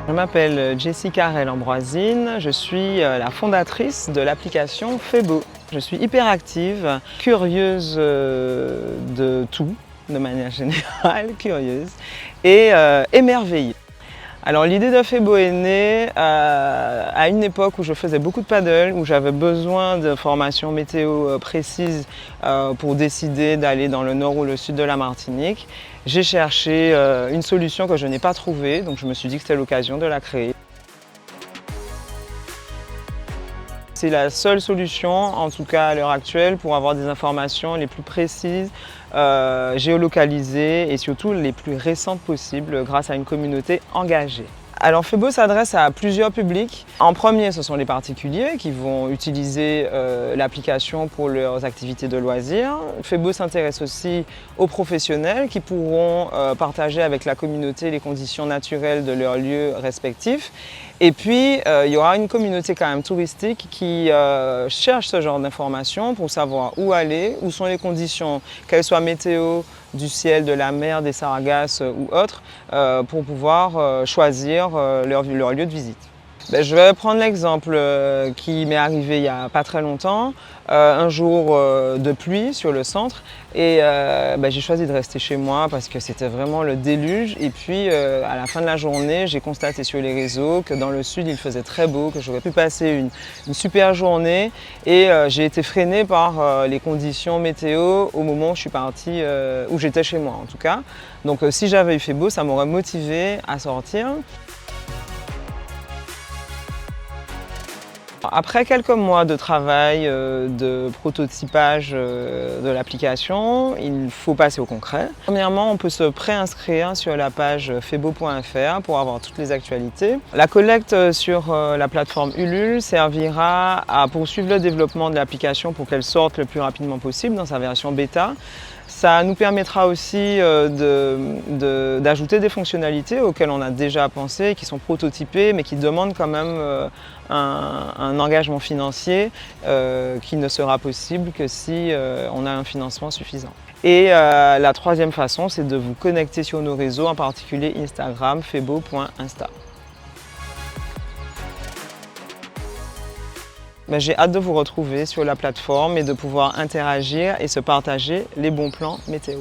Je m'appelle Jessie Carrel-Ambroisine, je suis la fondatrice de l'application Febo. Je suis hyper active, curieuse de tout, de manière générale, curieuse, et émerveillée. Alors l'idée de Febo est née à une époque où je faisais beaucoup de paddle, où j'avais besoin de formations météo précises pour décider d'aller dans le nord ou le sud de la Martinique. J'ai cherché une solution que je n'ai pas trouvée, donc je me suis dit que c'était l'occasion de la créer. C'est la seule solution, en tout cas à l'heure actuelle, pour avoir des informations les plus précises, géolocalisées et surtout les plus récentes possibles grâce à une communauté engagée. Alors Febo s'adresse à plusieurs publics. En premier, ce sont les particuliers qui vont utiliser l'application pour leurs activités de loisirs. Febo s'intéresse aussi aux professionnels qui pourront partager avec la communauté les conditions naturelles de leurs lieux respectifs. Et puis, il y aura une communauté quand même touristique qui cherche ce genre d'informations pour savoir où aller, où sont les conditions, qu'elles soient météo, du ciel, de la mer, des sargasses ou autres, pour pouvoir choisir leur lieu de visite. Je vais prendre l'exemple qui m'est arrivé il n'y a pas très longtemps, un jour de pluie sur le centre et j'ai choisi de rester chez moi parce que c'était vraiment le déluge et puis à la fin de la journée j'ai constaté sur les réseaux que dans le sud il faisait très beau, que j'aurais pu passer une super journée et j'ai été freinée par les conditions météo au moment où je suis partie, où j'étais chez moi en tout cas. Donc si j'avais eu fait beau, ça m'aurait motivée à sortir. Après quelques mois de travail, de prototypage de l'application, il faut passer au concret. Premièrement, on peut se préinscrire sur la page febo.fr pour avoir toutes les actualités. La collecte sur la plateforme Ulule servira à poursuivre le développement de l'application pour qu'elle sorte le plus rapidement possible dans sa version bêta. Ça nous permettra aussi d'ajouter des fonctionnalités auxquelles on a déjà pensé, qui sont prototypées, mais qui demandent quand même un engagement financier qui ne sera possible que si on a un financement suffisant. Et la troisième façon, c'est de vous connecter sur nos réseaux, en particulier Instagram, febo.insta. J'ai hâte de vous retrouver sur la plateforme et de pouvoir interagir et se partager les bons plans météo.